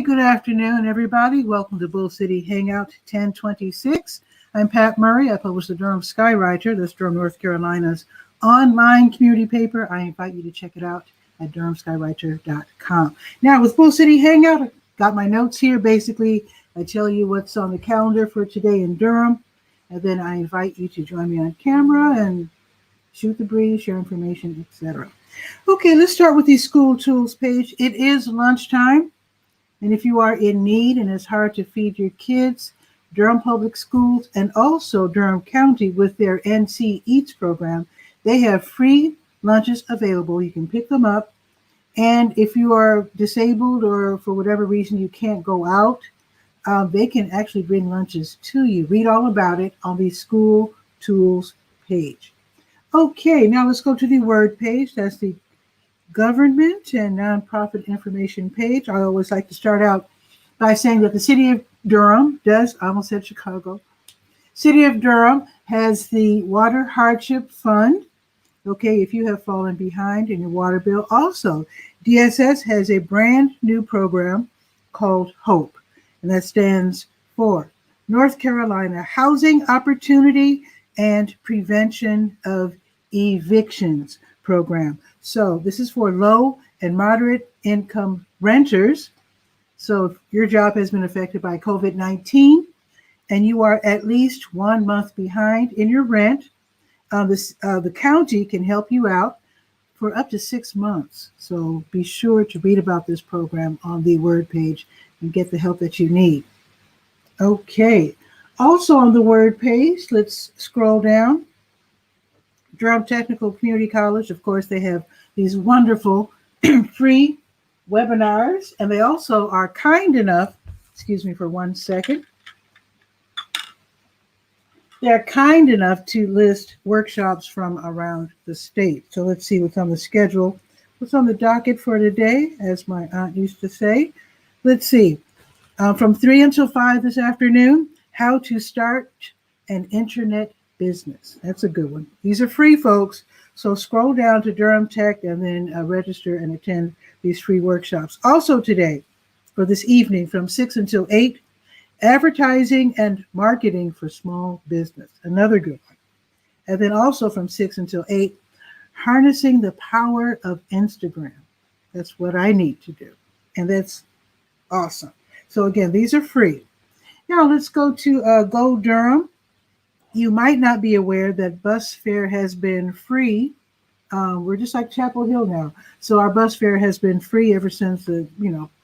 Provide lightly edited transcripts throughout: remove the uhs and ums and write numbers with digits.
good afternoon, everybody. Welcome to Bull City Hangout 1026. I'm Pat Murray. I publish the Durham Skywriter, that's Durham, North Carolina's online community paper. I invite you to check it out at durhamskywriter.com. Now, with Bull City Hangout, I got my notes here. Basically, I tell you what's on the calendar for today in Durham, and then I invite you to join me on camera and shoot the breeze, share information, etc. Okay, let's start with the school tools page. It is lunchtime. And if you are in need and it's hard to feed your kids, Durham Public Schools and also Durham County with their NC Eats program, they have free lunches available. You can pick them up. And if you are disabled or for whatever reason you can't go out, they can actually bring lunches to you. Read all about it on the school tools page. Okay, now let's go to the word page. That's the government and nonprofit information page. I always like to start out by saying that the city of Durham I almost said Chicago. City of Durham has the water hardship fund. Okay, if you have fallen behind in your water bill. Also, DSS has a brand new program called HOPE, and that stands for North Carolina Housing Opportunity and Prevention of Evictions program. So this is for low and moderate income renters. So if your job has been affected by COVID-19 and you are at least 1 month behind in your rent, the county can help you out for up to 6 months. So be sure to read about this program on the word page and get the help that you need. Okay, also on the word page, let's scroll down. Durham Technical Community College, of course, they have these wonderful free webinars, and they also are kind enough, excuse me for 1 second, they're kind enough to list workshops from around the state. So let's see what's on the schedule, what's on the docket for today, as my aunt used to say. Let's see, from 3 until 5 this afternoon, how to start an internet business. That's a good one. These are free, folks. So scroll down to Durham Tech and then register and attend these free workshops. Also today, or this evening from 6 until 8, advertising and marketing for small business. Another good one. And then also from 6 until 8, harnessing the power of Instagram. That's what I need to do. And that's awesome. So again, these are free. Now let's go to Go Durham. You might not be aware that bus fare has been free. We're just like Chapel Hill now. So our bus fare has been free ever since the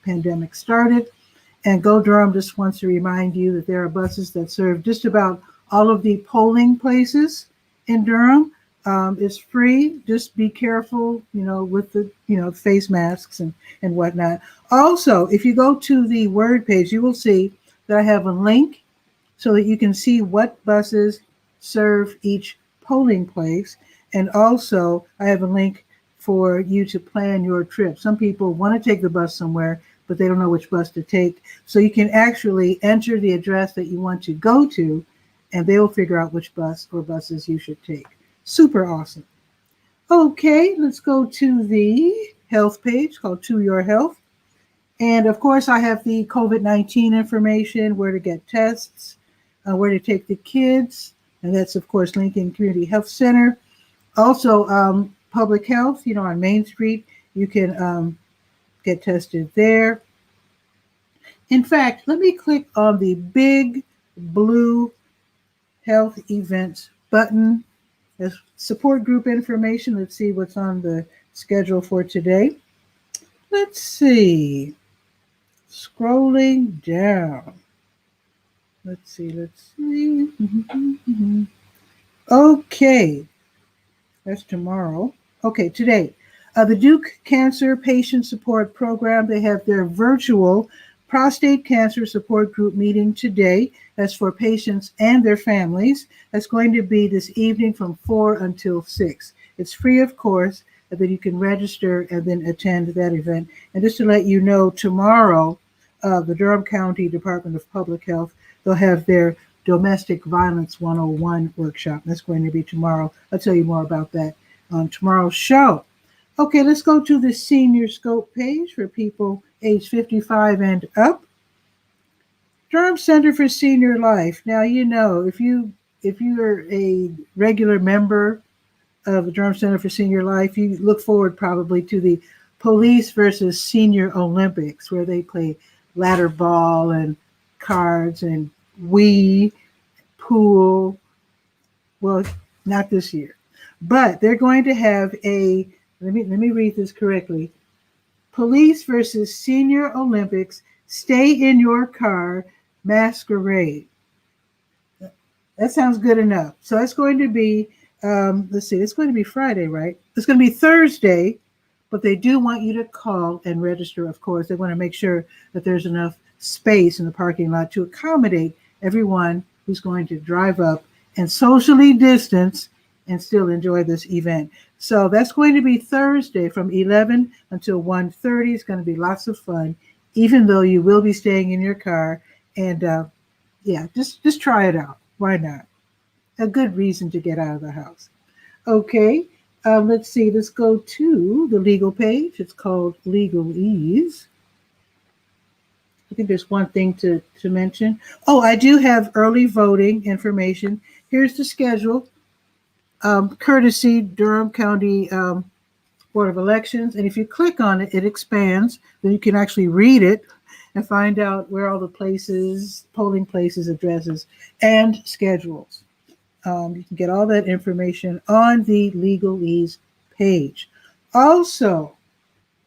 pandemic started. And Go Durham just wants to remind you that there are buses that serve just about all of the polling places in Durham. It's free. Just be careful, with the face masks and whatnot. Also, if you go to the word page, you will see that I have a link so that you can see what buses serve each polling place. And also, I have a link for you to plan your trip. Some people want to take the bus somewhere, but they don't know which bus to take. So you can actually enter the address that you want to go to, and they will figure out which bus or buses you should take. Super awesome. Okay, let's go to the health page called To Your Health. And of course, I have the COVID-19 information, where to get tests, where to take the kids, and that's, of course, Lincoln Community Health Center. Also, public health, on Main Street, you can get tested there. In fact, let me click on the big blue health events button. There's support group information. Let's see what's on the schedule for today. Let's see. Scrolling down. Let's see. Okay. That's tomorrow. Okay, today. The Duke Cancer Patient Support Program, they have their virtual prostate cancer support group meeting today. That's for patients and their families. That's going to be this evening from 4 until 6. It's free, of course, and then you can register and then attend that event. And just to let you know, tomorrow, the Durham County Department of Public Health, they'll have their Domestic Violence 101 workshop. That's going to be tomorrow. I'll tell you more about that on tomorrow's show. Okay, let's go to the senior scope page for people age 55 and up. Durham Center for Senior Life. Now, if you're a regular member of the Durham Center for Senior Life, you look forward probably to the Police versus Senior Olympics, where they play ladder ball and cards and Wii, pool. Well, not this year, but they're going to have a. Let me read this correctly. Police versus Senior Olympics. Stay in your car masquerade. That sounds good enough. So it's going to be, let's see, it's going to be Friday, right? It's going to be Thursday, but they do want you to call and register, of course. They want to make sure that there's enough space in the parking lot to accommodate everyone who's going to drive up and socially distance and still enjoy this event. So that's going to be Thursday from 11 until 1:30. It's going to be lots of fun, even though you will be staying in your car. And yeah, just try it out. Why not? A good reason to get out of the house. Okay, let's see. Let's go to the legal page. It's called Legalese. I think there's one thing to mention. Oh, I do have early voting information. Here's the schedule. Courtesy Durham County Board of Elections. And if you click on it, it expands. Then you can actually read it and find out where all the places, polling places, addresses, and schedules. You can get all that information on the Legalese page. Also,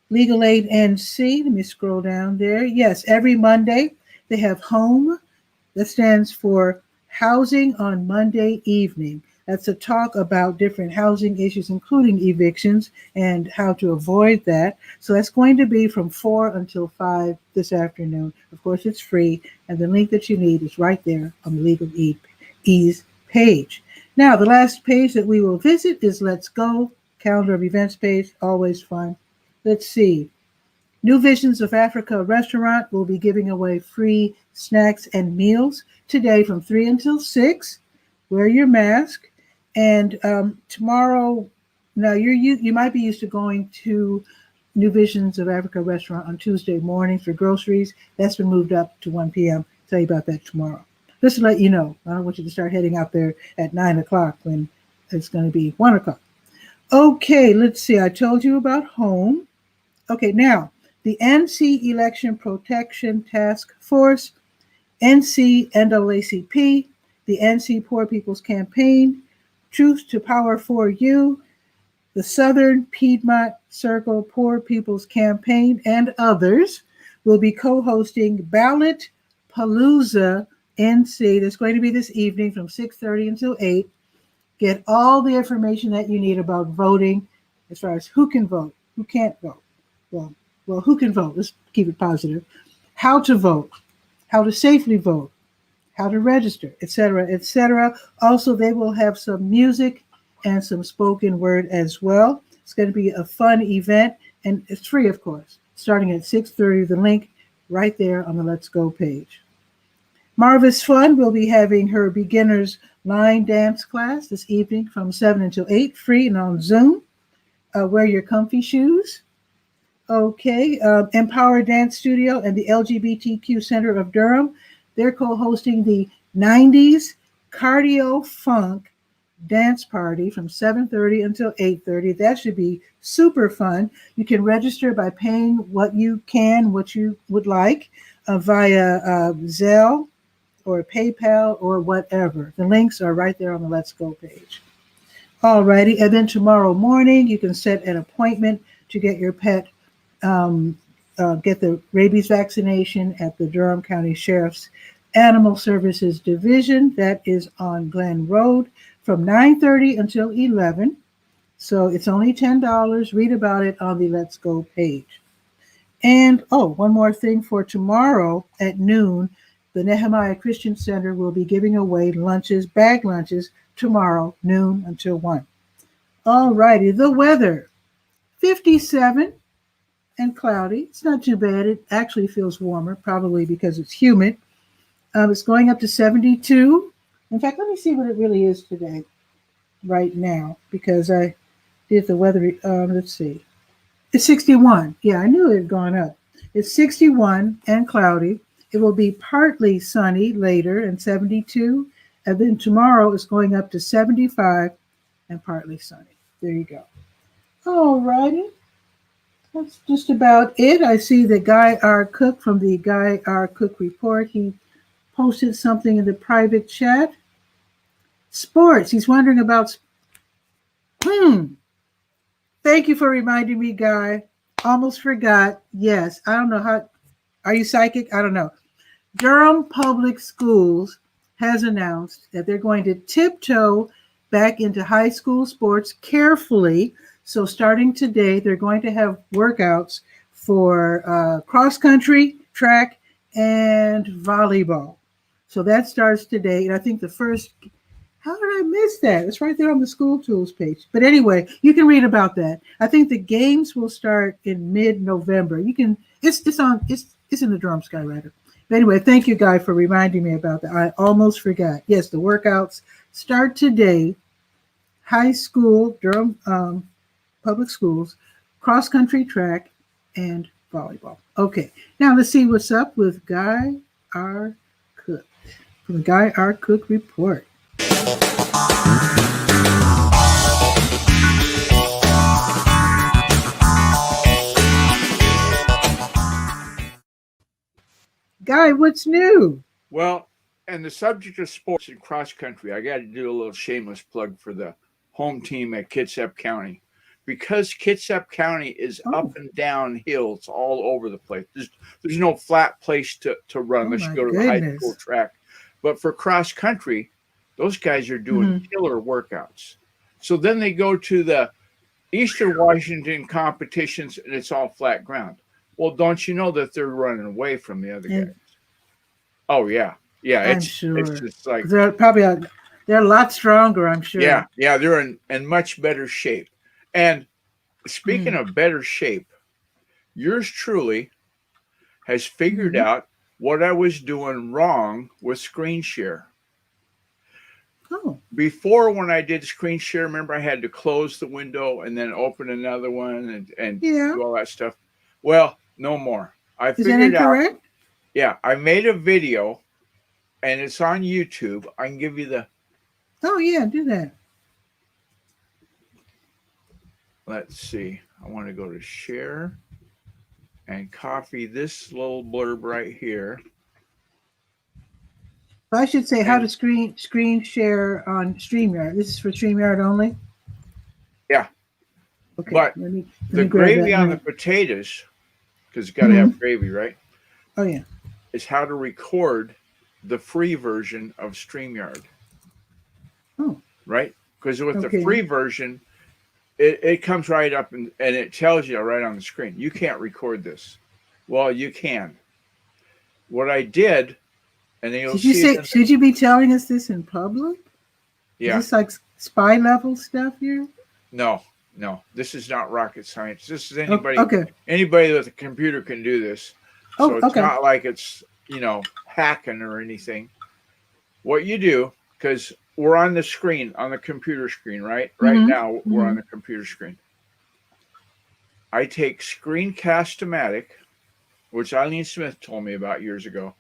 Legal Aid NC, let me scroll down there. Yes, every Monday they have HOME. That stands for Housing on Monday Evening. That's a talk about different housing issues, including evictions and how to avoid that. So that's going to be from 4 until 5 this afternoon. Of course, it's free, and the link that you need is right there on the Legal Ease page. Now, the last page that we will visit is Let's Go, calendar of events page, always fun. Let's see. New Visions of Africa restaurant will be giving away free snacks and meals today from 3 until 6. Wear your mask. And tomorrow, now you might be used to going to New Visions of Africa restaurant on Tuesday morning for groceries. That's been moved up to 1 p.m. I'll tell you about that tomorrow. Just to let you know, I don't want you to start heading out there at 9 o'clock when it's going to be 1 o'clock. Okay, let's see. I told you about HOME. Okay, now, the NC Election Protection Task Force, NC NAACP, the NC Poor People's Campaign, Truth to Power for You, the Southern Piedmont Circle Poor People's Campaign, and others will be co-hosting Ballot Palooza NC. That's going to be this evening from 6:30 until 8. Get all the information that you need about voting as far as who can vote, who can't vote. Well, who can vote? Let's keep it positive. How to vote, how to safely vote, how to register, etc., etc. Also, they will have some music and some spoken word as well. It's going to be a fun event, and it's free, of course, starting at 6:30. The link right there on the Let's Go page. Marvis Fun will be having her beginner's line dance class this evening from 7 until 8, free and on Zoom. Wear your comfy shoes. Okay, Empower Dance Studio and the LGBTQ Center of Durham, they're co-hosting the 90s Cardio Funk Dance Party from 7:30 until 8:30. That should be super fun. You can register by paying what you would like via Zelle or PayPal or whatever. The links are right there on the Let's Go page. Alrighty, and then tomorrow morning you can set an appointment to get your pet get the rabies vaccination at the Durham County Sheriff's Animal Services Division. That is on Glen Road from 9:30 until 11. So it's only $10. Read about it on the Let's Go page. And one more thing for tomorrow at noon, the Nehemiah Christian Center will be giving away lunches, bag lunches, tomorrow, noon until 1. All righty, the weather, 57 and cloudy. It's not too bad. It actually feels warmer, probably because it's humid. It's going up to 72. In fact, let me see what it really is today, right now, because I did the weather. Let's see. It's 61. Yeah, I knew it had gone up. It's 61 and cloudy. It will be partly sunny later and 72. And then tomorrow is going up to 75 and partly sunny. There you go. All righty. That's just about it. I see that Guy R. Cook from the Guy R. Cook Report. He posted something in the private chat. Sports. He's wondering about. Thank you for reminding me, Guy. Almost forgot. Yes. I don't know how. Are you psychic? I don't know. Durham Public Schools has announced that they're going to tiptoe back into high school sports carefully. So starting today, they're going to have workouts for cross country, track, and volleyball. So that starts today. And I think the first, how did I miss that? It's right there on the school tools page. But anyway, you can read about that. I think the games will start in mid-November. You can, it's in the Durham Skywriter. But anyway, thank you, Guy, for reminding me about that. I almost forgot. Yes, the workouts start today. High school, Durham Public Schools, cross country, track, and volleyball. Okay, now let's see what's up with Guy R. Cook from the Guy R. Cook Report. Guy, what's new? Well, and the subject of sports and cross country, I got to do a little shameless plug for the home team at Kitsap County. Because Kitsap County is up and down hills all over the place. There's no flat place to run unless you go to the high school track. But for cross country, those guys are doing killer workouts. So then they go to the Eastern Washington competitions and it's all flat ground. Well, don't you know that they're running away from the other guys? Oh yeah, I'm sure. It's just like they're a lot stronger. I'm sure. Yeah, they're in much better shape. And speaking of better shape, yours truly has figured out what I was doing wrong with screen share. Oh. Before, when I did screen share, remember I had to close the window and then open another one and do all that stuff. Well, no more. I figured out. Yeah, I made a video and it's on YouTube. I can give you the. Oh, yeah, do that. Let's see. I want to go to share and copy this little blurb right here. I should say how to screen share on StreamYard. This is for StreamYard only? Yeah. Okay. But the gravy on the potatoes, because it's got to have gravy, right? Oh, yeah. Is how to record the free version of StreamYard. Oh. Right? Because with the free version, it comes right up and it tells you right on the screen. You can't record this. Well, you can. What I did, and then you'll see. Should you be telling us this in public? Yeah. Is this like spy level stuff here? No. This is not rocket science. This is anybody. Anybody with a computer can do this. So it's not like it's, hacking or anything. What you do, because we're on the screen, on the computer screen, right? Right now, we're on the computer screen. I take Screencast-O-Matic, which Eileen Smith told me about years ago,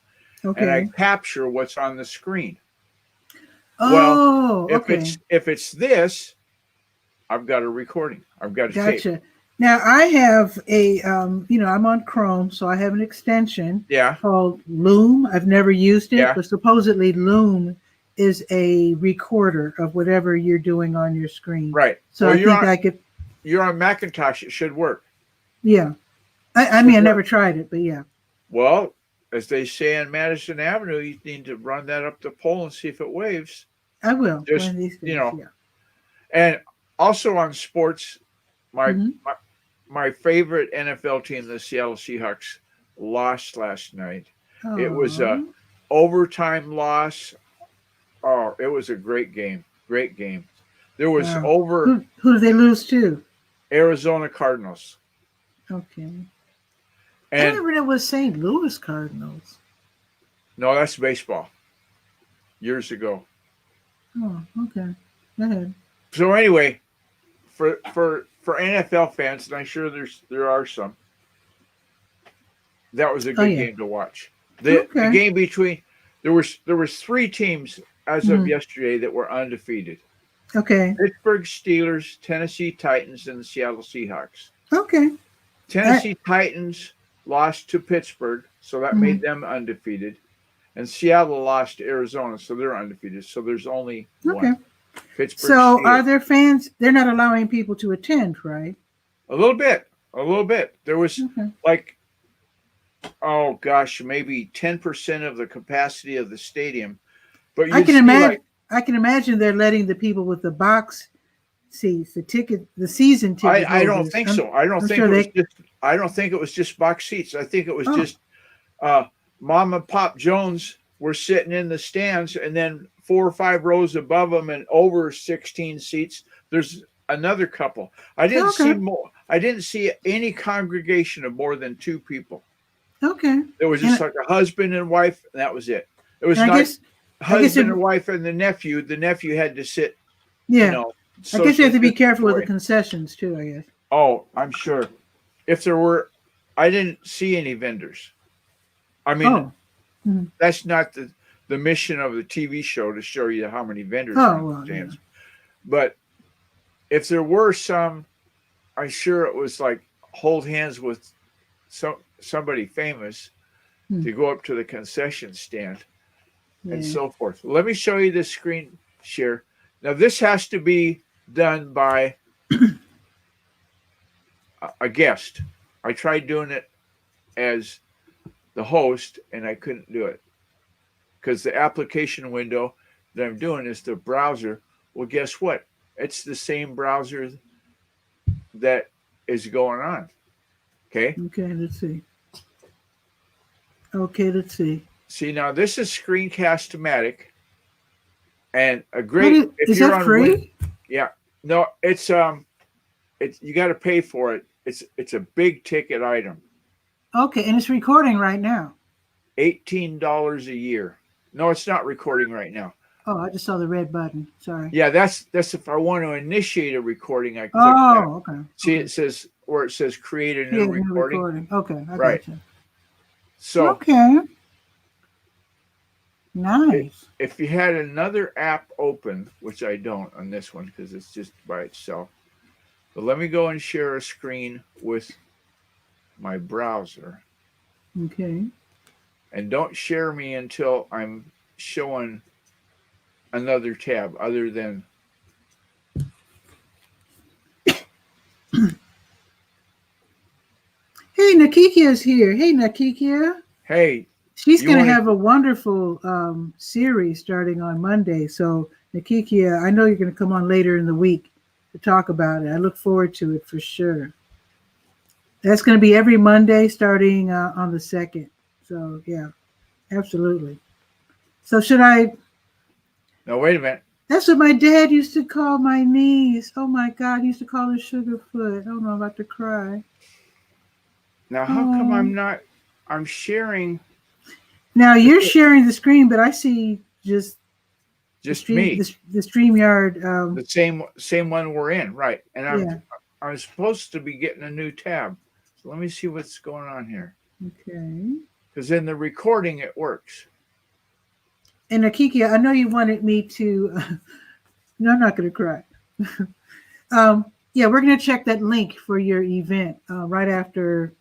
and I capture what's on the screen. Oh, if it's this, I've got a recording. I've got a tape. Now I have I'm on Chrome, so I have an extension called Loom. I've never used it, but supposedly Loom is a recorder of whatever you're doing on your screen. Right. So you're on Macintosh. It should work. Yeah. I mean, I never tried it, but yeah. Well, as they say on Madison Avenue, you need to run that up the pole and see if it waves. I will. Just, And also on sports, my favorite NFL team, the Seattle Seahawks, lost last night. Oh. It was a overtime loss. Oh, it was a great game. Great game. There was over. Who did they lose to? Arizona Cardinals. Okay. I remember it was St. Louis Cardinals. No, that's baseball. Years ago. Oh, okay. Go ahead. So anyway, for NFL fans, and I'm sure there are some, That was a Oh good yeah. game to watch. The Okay. game between there was three teams as of Mhm. yesterday that were undefeated: Okay. Pittsburgh Steelers, Tennessee Titans, and the Seattle Seahawks. Okay. That, Tennessee Titans lost to Pittsburgh, so that made mhm. them undefeated. And Seattle lost to Arizona, so they're undefeated. So there's only Okay. one. Pittsburgh So are Steelers. there fans? They're not allowing people to attend, right? A little bit. A little bit. There was Okay. like, oh gosh, maybe 10% of the capacity of the stadium. But I you'd can see like imagine. I can imagine they're letting the people with the box seats, the season ticket I don't holders. think so. I don't I'm think sure it was they. just I don't think it was just box seats. I think it was Oh. just uh Mom and Pop Jones were sitting in the stands, and then 4 or 5 rows above them and over 16 seats there's another couple. Okay. I didn't see any congregation of more than 2 people. Okay. It was just And like a husband and wife, and that was it. It was and I not guess. I guess husband it. and wife and the nephew had to sit, you Yeah. know, I guess you social have to be distance careful with the away. concessions too. I guess. Oh, I'm sure. If there were, I didn't see any vendors. I mean, Oh. Mhm. that's not the mission of the TV show to show you how many vendors are Oh in the well. Yeah. stands. But if there were some, I'm sure it was like hold hands with somebody famous Hmm. to go up to the concession stand and Yeah. so forth. Let me show you this screen share. Now this has to be done by a guest. I tried doing it as the host and I couldn't do it because the application window that I'm doing is the browser. Well, guess what? It's the same browser that is going on. Okay. Okay. Let's see. Okay. Let's see. See, now this is Screencast-O-Matic, and a What great if is you're that on Win. free? Yeah, no, it's you got to pay for it. It's a big ticket item. Okay, and it's recording right now. $18 a year. No, it's not recording right now. Oh, I just saw the red button. Sorry. Yeah, that's if I want to initiate a recording, I click that. Oh, okay. See, Okay. it says where it says create a new Create a new recording. recording. Okay, I Right. got you. So Okay. Nice. if you had another app open, which I don't on this one because it's just by itself, but let me go and share a screen with my browser. Okay. And don't share me until I'm showing another tab other than Hey, Nakikia's here. Hey, Nakikia. hey, She's you going to want have to a wonderful series starting on Monday. So, Nakikia, I know you're going to come on later in the week to talk about it. I look forward to it for sure. That's going to be every Monday starting on the 2nd. So, yeah, absolutely. So, should I? no, wait a minute. That's what my dad used to call my niece. Oh my God, he used to call her Sugarfoot. Oh no, I'm about to cry. Now how come Oh. I'm sharing Now you're sharing the screen, but I see just just me. the StreamYard. The same one we're in, right. And Yeah. I'm supposed to be getting a new tab. So let me see what's going on here. Okay. Because in the recording it works. And Nakikia, I know you wanted me to. No, I'm not going to cry. Yeah, we're going to check that link for your event right after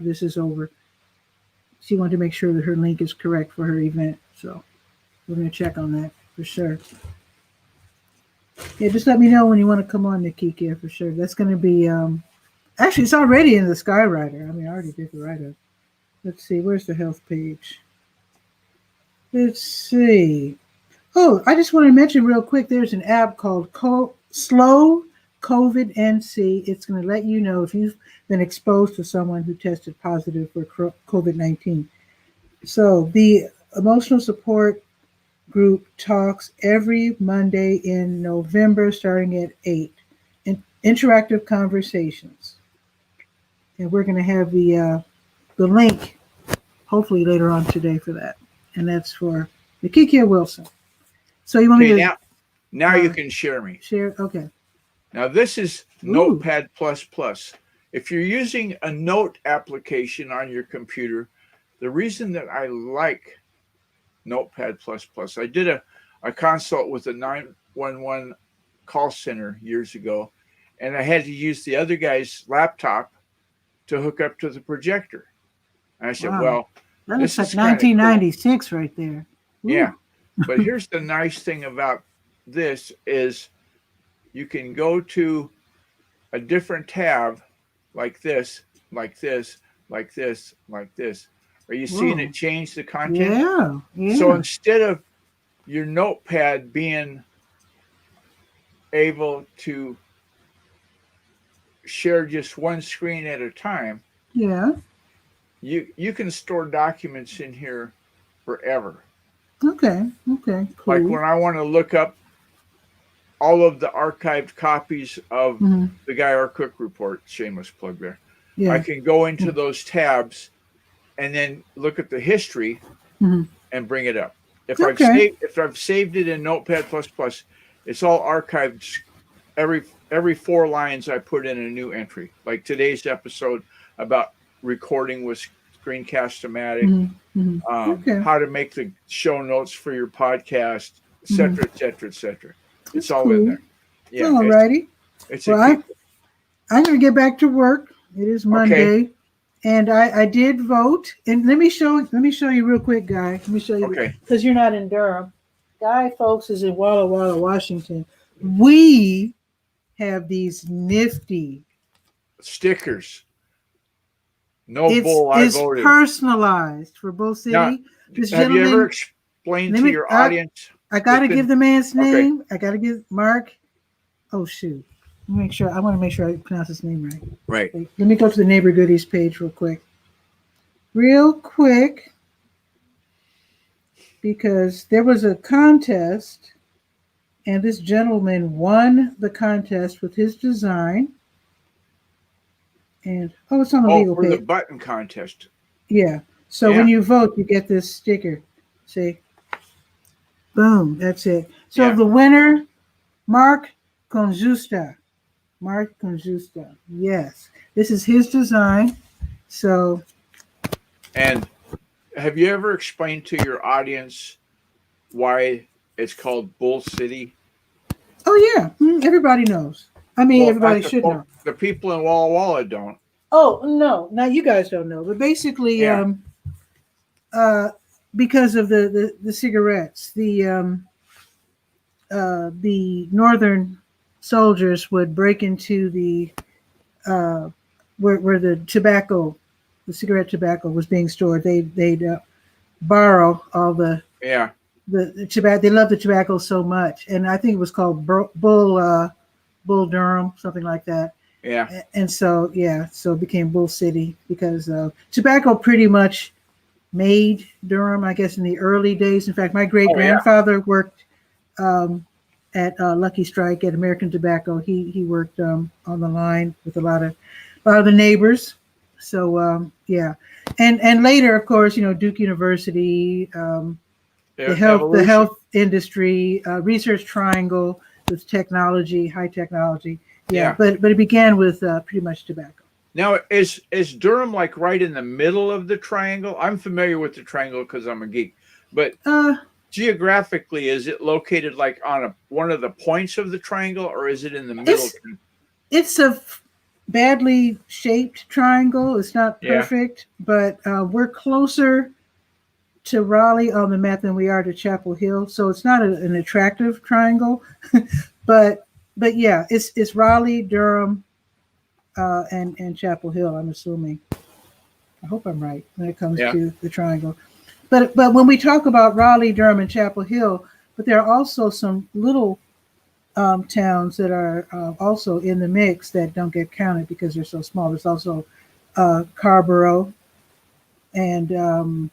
this is over. She wanted to make sure that her link is correct for her event, so we're going to check on that for sure. Yeah, just let me know when you want to come on, Nakikia, for sure. That's going to be actually it's already in the Skywriter. I mean, I already did the write-up. Let's see, where's the health page? Let's see. Oh, I just want to mention real quick. There's an app called Slow COVID NC. It's going to let you know if you've been exposed to someone who tested positive for COVID-19. So the emotional support group talks every Monday in November, starting at 8. Interactive conversations, and we're going to have the link hopefully later on today for that, and that's for Nakikia Wilson. So you want Okay, me to now you can share me. share? Okay. Now this is Ooh. Notepad++. If you're using a note application on your computer, the reason that I like Notepad++, I did a consult with a 911 call center years ago, and I had to use the other guy's laptop to hook up to the projector. And I said, Wow. well, That looks this like is kind of cool. 1996 right there. Yeah. Ooh. But here's the nice thing about this is you can go to a different tab like this, like this, like this, like this. Are you seeing Whoa. it change the content? Yeah. So Yeah. instead of your notepad being able to share just one screen at a time, Yeah. you can store documents in here forever. Okay. Okay. Like Cool. when I want to look up all of the archived copies of Hmm. the Guy R. Cook report, shameless plug there, I Yeah. can go into those tabs and then look at the history Hmm. and bring it up. Okay. If I've saved it in Notepad++, it's all archived. Every 4 lines I put in a new entry. Like today's episode about recording with Screencast-O-Matic, Hmm. Hmm. Okay. how to make the show notes for your podcast, et Hmm. cetera, et cetera, et cetera. It's That's all in cool. there. Yeah, All righty. it's a Well, keep. I'm going to get back to work. It is Okay, Monday, and I did vote. And let me show you real quick, Guy. Let me show you okay. because you're not in Durham. Guy, folks, is in Walla Walla, Washington. We have these nifty. Stickers. No It's bull, I it's voted. personalized for Bull Now, City. This have you ever gentleman. explained Let to me. your audience? I gotta give the man's Okay, name. I gotta give Mark. Oh shoot. Let me make sure. I want to make sure I pronounce his name right. right. Wait, let me go to the neighbor goodies page real quick. Real quick, because there was a contest, and this gentleman won the contest with his design. And oh, it's on the Oh, legal for the page. button contest. Yeah. So when Yeah, you vote, you get this sticker. See, boom, that's it. So yeah. the winner, Mark Conjusta. Mark Conjusta. Yes, this is his design. So And have you ever explained to your audience why it's called Bull City? oh yeah, everybody knows. I mean, Well, not everybody should know. the people in Walla Walla don't. Oh no, now you guys don't know, but basically, Yeah, uh, because of the cigarettes, the northern soldiers would break into the uh, where the tobacco, the cigarette tobacco was being stored. They'd borrow all yeah, the tobacco. They loved the tobacco so much, and I think it was called Bull Durham, something like that. yeah. And so yeah, so it became Bull City because tobacco pretty much made Durham, I guess, in the early days. In fact, my great Oh, yeah. grandfather worked um, at Lucky Strike at American Tobacco. He worked on the line with a lot of the neighbors. So yeah, and later, of course, Duke University, the Evolution. health industry, research triangle with technology, high technology. Yeah, Yeah. but it began with pretty much tobacco. Now, is Durham like right in the middle of the triangle? I'm familiar with the triangle because I'm a geek, but Uh, geographically, is it located like on one of the points of the triangle, or is it in the middle? it's it's a badly shaped triangle. It's not Yeah. perfect, but we're closer to Raleigh on the map than we are to Chapel Hill, so it's not an attractive triangle. but yeah, it's Raleigh, Durham, and Chapel Hill. I'm assuming. I hope I'm right when it comes Yeah. to the triangle. But when we talk about Raleigh, Durham, and Chapel Hill, but there are also some little towns that are also in the mix that don't get counted because they're so small. There's also Carborough and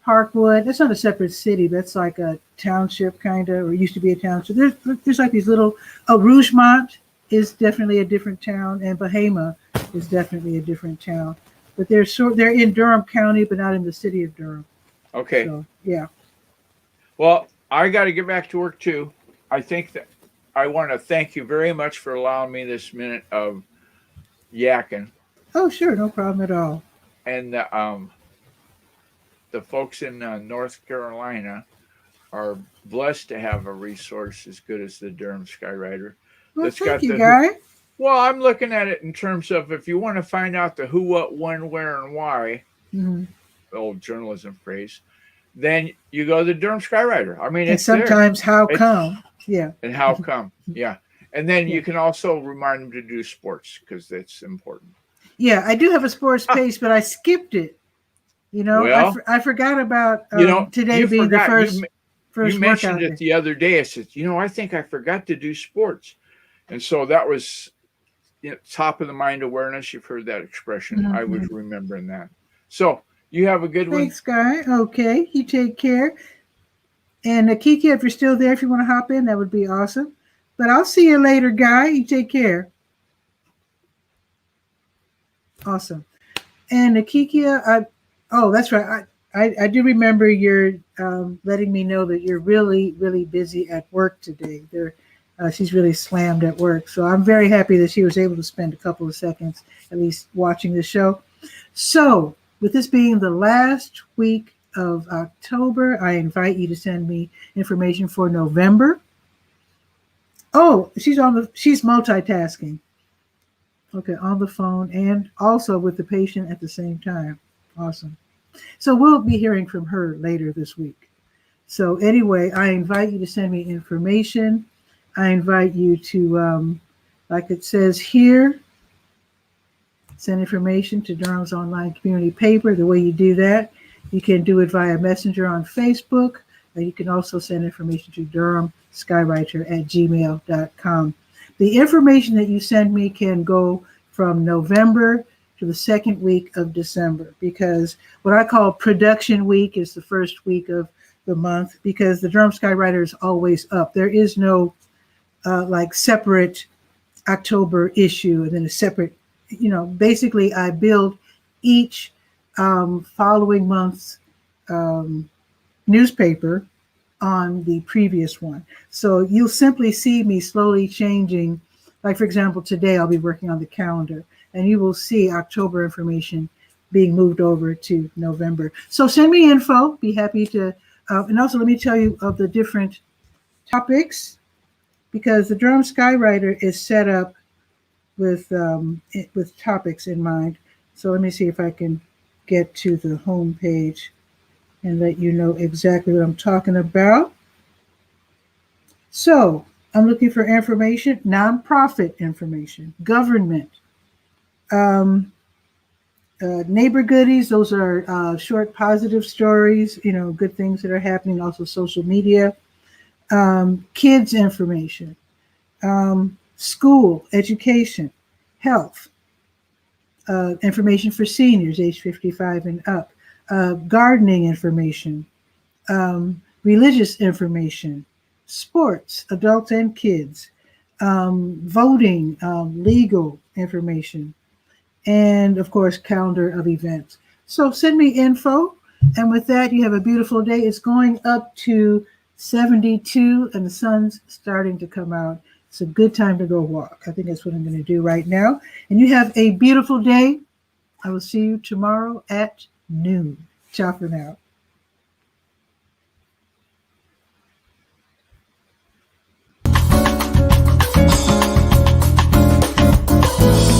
Parkwood. That's not a separate city. That's like a township kind of, or used to be a township. There's like these little. Rougemont is definitely a different town, and Bahama is definitely a different town. But they're in Durham County, but not in the city of Durham. Okay. So yeah. Well, I got to get back to work too. I think that I want to thank you very much for allowing me this minute of yakking. Oh sure, no problem at all. And the folks in North Carolina are blessed to have a resource as good as the Durham Skyrider. Well, That's thank got you, the Guy. well, I'm looking at it in terms of if you want to find out the who, what, when, where, and why, Mhm. the old journalism phrase, then you go to the Durham Skyrider. I mean, And it's there. sometimes how It's come? Yeah. and how come? Yeah, and then Yeah. you can also remind them to do sports because that's important. Yeah, I do have a sports page, but I skipped it. Well, I forgot about today you being the forgot you first mentioned workout it day. the other day. I said, I think I forgot to do sports, and so that was top of the mind awareness. You've heard that expression. I was Mhm. remembering that. So you have a good one. Thanks, Guy. Okay, you take care. And Kiki, if you're still there, if you want to hop in, that would be awesome. But I'll see you later, Guy. You take care. Awesome. And Nakikia, oh, that's right. I do remember your letting me know that you're really, really busy at work today. She's really slammed at work. So I'm very happy that she was able to spend a couple of seconds at least watching the show. So, with this being the last week of October, I invite you to send me information for November. Oh, she's multitasking. Okay, on the phone and also with the patient at the same time. Awesome. So we'll be hearing from her later this week. So anyway, I invite you to send me information. I invite you to, like it says here, send information to Durham's online community paper. The way you do that, you can do it via Messenger on Facebook. And you can also send information to Durham Skywriter at gmail.com. The information that you send me can go from November to the second week of December, because what I call production week is the first week of the month, because the Durham Skywriter is always up. There is no like separate October issue and then a separate, basically I build each following month's newspaper on the previous one. So you'll simply see me slowly changing. Like, for example, today I'll be working on the calendar and you will see October information being moved over to November. So send me info. Be happy to. And also, let me tell you of the different topics, because the Durham Skywriter is set up with topics in mind. So let me see if I can get to the home page and let you know exactly what I'm talking about. So I'm looking for information, nonprofit information, government, um, neighbor goodies. Those are short positive stories, good things that are happening. Also social media, kids information, school, education, health, information for seniors age 55 and up, gardening information, religious information, sports, adults and kids, voting, legal information, and of course, calendar of events. So send me info. And with that, you have a beautiful day. It's going up to 72 and the sun's starting to come out. It's a good time to go walk. I think that's what I'm going to do right now. And you have a beautiful day. I will see you tomorrow at noon. Ciao for now.